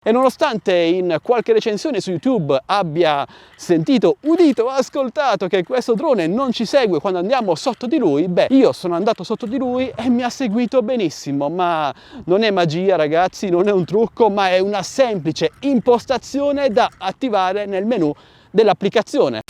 E nonostante in qualche recensione su YouTube abbia sentito, udito, ascoltato che questo drone non ci segue quando andiamo sotto di lui, beh, io sono andato sotto di lui e mi ha seguito benissimo. Ma non è magia, ragazzi, non è un trucco, ma è una semplice impostazione da attivare nel menu dell'applicazione.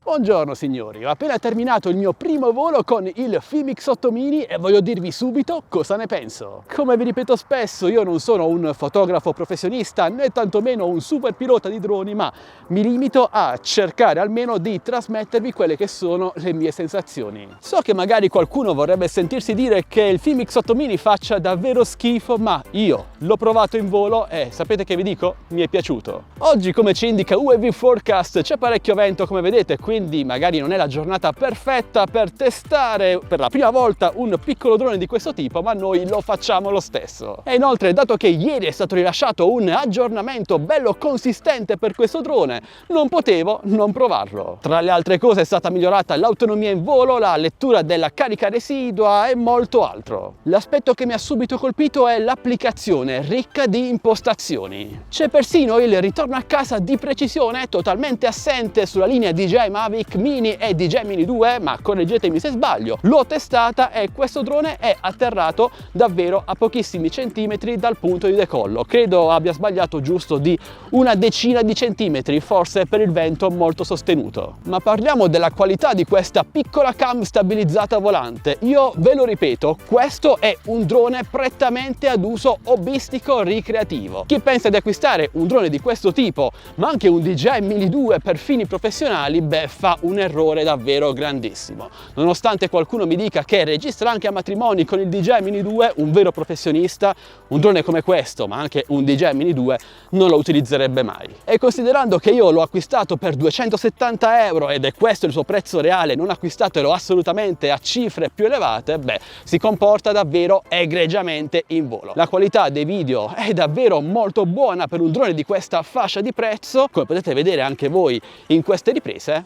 Buongiorno signori, ho appena terminato il mio primo volo con il Fimix 8 Mini e voglio dirvi subito cosa ne penso. Come vi ripeto spesso, io non sono un fotografo professionista né tantomeno un super pilota di droni, ma mi limito a cercare almeno di trasmettervi quelle che sono le mie sensazioni. So che magari qualcuno vorrebbe sentirsi dire che il Fimix 8 Mini faccia davvero schifo, ma io l'ho provato in volo e sapete che vi dico? Mi è piaciuto. Oggi, come ci indica UAV Forecast, c'è parecchio vento come vedete, quindi magari non è la giornata perfetta per testare per la prima volta un piccolo drone di questo tipo, ma noi lo facciamo lo stesso. E inoltre, dato che ieri è stato rilasciato un aggiornamento bello consistente per questo drone, non potevo non provarlo. Tra le altre cose è stata migliorata l'autonomia in volo, la lettura della carica residua e molto altro. L'aspetto che mi ha subito colpito è l'applicazione ricca di impostazioni. C'è persino il ritorno a casa di precisione totalmente assente sulla linea DJI Mavic Mini e DJI Mini 2, ma correggetemi se sbaglio. L'ho testata e questo drone è atterrato davvero a pochissimi centimetri dal punto di decollo. Credo abbia sbagliato giusto di una decina di centimetri, forse per il vento molto sostenuto. Ma parliamo della qualità di questa piccola cam stabilizzata volante. Io ve lo ripeto, questo è un drone prettamente ad uso hobbistico ricreativo. Chi pensa di acquistare un drone di questo tipo, ma anche un DJI Mini 2 per fini professionali, beh, fa un errore davvero grandissimo. Nonostante qualcuno mi dica che registra anche a matrimoni con il DJI Mini 2, un vero professionista, un drone come questo, ma anche un DJI Mini 2, non lo utilizzerebbe mai. E considerando che io l'ho acquistato per 270 euro ed è questo il suo prezzo reale, non acquistatelo assolutamente a cifre più elevate, beh, si comporta davvero egregiamente in volo. La qualità dei video è davvero molto buona per un drone di questa fascia di prezzo, come potete vedere anche voi in queste riprese.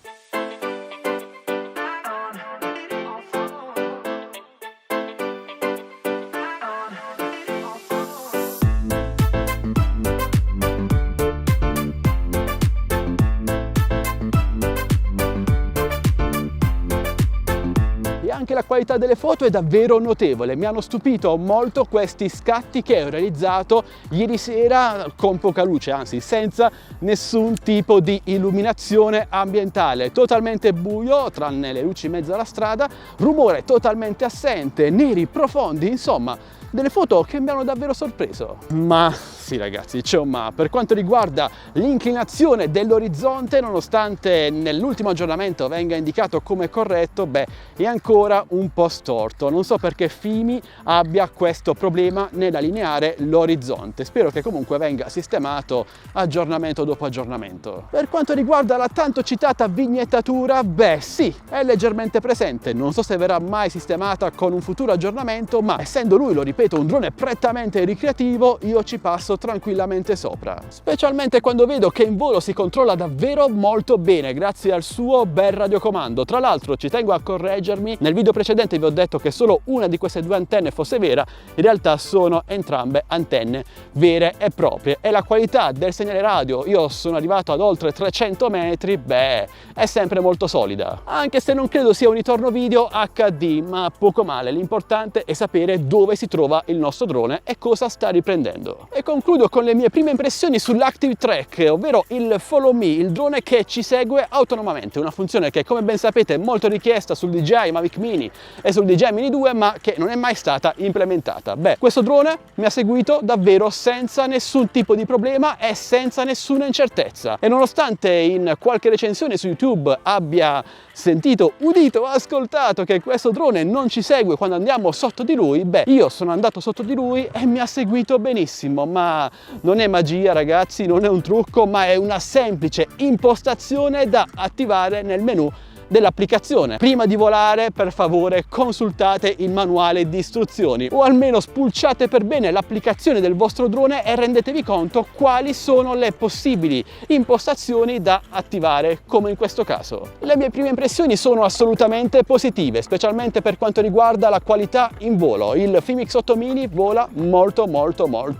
Anche la qualità delle foto è davvero notevole. Mi hanno stupito molto questi scatti che ho realizzato ieri sera con poca luce, anzi senza nessun tipo di illuminazione ambientale, totalmente buio tranne le luci in mezzo alla strada, rumore totalmente assente, neri profondi, insomma delle foto che mi hanno davvero sorpreso. Ma sì ragazzi, c'è un ma. Per quanto riguarda l'inclinazione dell'orizzonte, nonostante nell'ultimo aggiornamento venga indicato come corretto, beh, è ancora un po' storto. Non so perché Fimi abbia questo problema nell'allineare l'orizzonte. Spero che comunque venga sistemato aggiornamento dopo aggiornamento. Per quanto riguarda la tanto citata vignettatura, beh sì, è leggermente presente. Non so se verrà mai sistemata con un futuro aggiornamento, ma essendo lui, lo ripeto, un drone prettamente ricreativo, io ci passo tranquillamente sopra. Specialmente quando vedo che in volo si controlla davvero molto bene grazie al suo bel radiocomando. Tra l'altro ci tengo a correggermi, nel video precedente vi ho detto che solo una di queste due antenne fosse vera, in realtà sono entrambe antenne vere e proprie. E la qualità del segnale radio, io sono arrivato ad oltre 300 metri, beh, è sempre molto solida. Anche se non credo sia un ritorno video HD, ma poco male. L'importante è sapere dove si trova il nostro drone e cosa sta riprendendo. E concludo con le mie prime impressioni sull'Active Track, ovvero il Follow Me, il drone che ci segue autonomamente, una funzione che come ben sapete è molto richiesta sul DJI Mavic Mini e sul DJI Mini 2, ma che non è mai stata implementata. Beh, questo drone mi ha seguito davvero senza nessun tipo di problema e senza nessuna incertezza. E nonostante in qualche recensione su YouTube abbia sentito, udito, ascoltato che questo drone non ci segue quando andiamo sotto di lui, beh, io sono andato sotto di lui e mi ha seguito benissimo. Ma non è magia ragazzi, non è un trucco, ma è una semplice impostazione da attivare nel menu dell'applicazione. Prima di volare, per favore, consultate il manuale di istruzioni o almeno spulciate per bene l'applicazione del vostro drone e rendetevi conto quali sono le possibili impostazioni da attivare, come in questo caso. Le mie prime impressioni sono assolutamente positive, specialmente per quanto riguarda la qualità in volo. Il FIMIX 8 Mini vola molto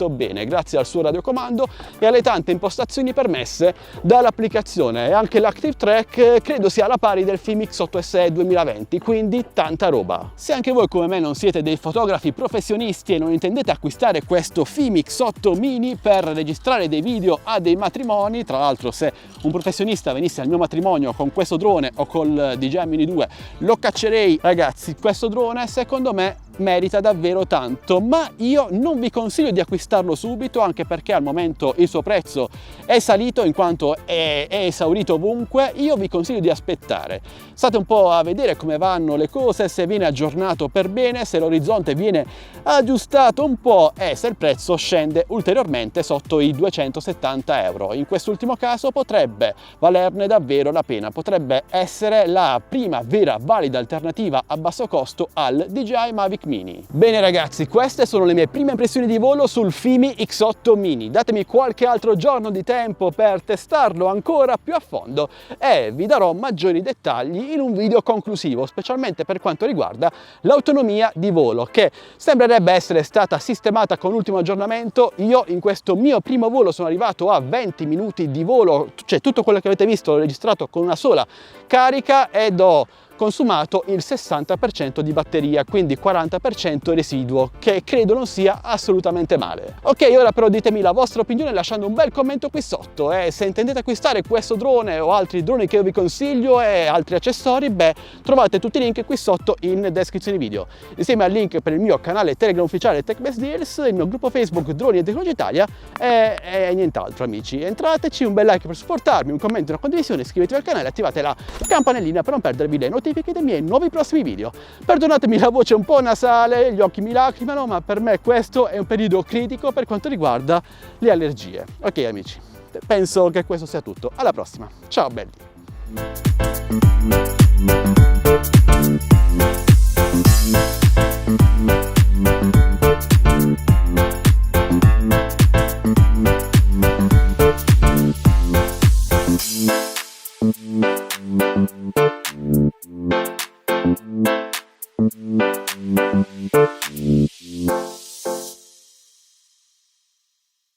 bene grazie al suo radiocomando e alle tante impostazioni permesse dall'applicazione, e anche l'Active Track credo sia alla pari del FIMIX 8 SE 2020, quindi tanta roba. Se anche voi come me non siete dei fotografi professionisti e non intendete acquistare questo FIMIX 8 Mini per registrare dei video a dei matrimoni, tra l'altro se un professionista venisse al mio matrimonio con questo drone o col DJI Mini 2 lo caccerei, ragazzi, questo drone secondo me merita davvero tanto, ma io non vi consiglio di acquistarlo subito, anche perché al momento il suo prezzo è salito in quanto è esaurito ovunque. Io vi consiglio di aspettare, state un po' a vedere come vanno le cose, se viene aggiornato per bene, se l'orizzonte viene aggiustato un po' e se il prezzo scende ulteriormente sotto i 270 euro. In quest'ultimo caso potrebbe valerne davvero la pena, potrebbe essere la prima vera valida alternativa a basso costo al DJI Mavic Mini. Bene ragazzi, queste sono le mie prime impressioni di volo sul Fimi X8 Mini. Datemi qualche altro giorno di tempo per testarlo ancora più a fondo e vi darò maggiori dettagli in un video conclusivo, specialmente per quanto riguarda l'autonomia di volo, che sembrerebbe essere stata sistemata con l'ultimo aggiornamento. Io in questo mio primo volo sono arrivato a 20 minuti di volo, cioè tutto quello che avete visto l'ho registrato con una sola carica ed ho consumato il 60% di batteria, quindi 40% residuo, che credo non sia assolutamente male. Ok, ora però ditemi la vostra opinione lasciando un bel commento qui sotto, e se intendete acquistare questo drone o altri droni che io vi consiglio e altri accessori, beh, trovate tutti i link qui sotto in descrizione video, insieme al link per il mio canale Telegram ufficiale TechBest Deals, il mio gruppo Facebook Droni e Tecnologia Italia e nient'altro. Amici, entrateci, un bel like per supportarmi, un commento, una condivisione, iscrivetevi al canale, attivate la campanellina per non perdervi le notifiche dei miei nuovi prossimi video. Perdonatemi la voce un po' nasale, gli occhi mi lacrimano, ma per me questo è un periodo critico per quanto riguarda le allergie. Ok amici, penso che questo sia tutto. Alla prossima, ciao belli!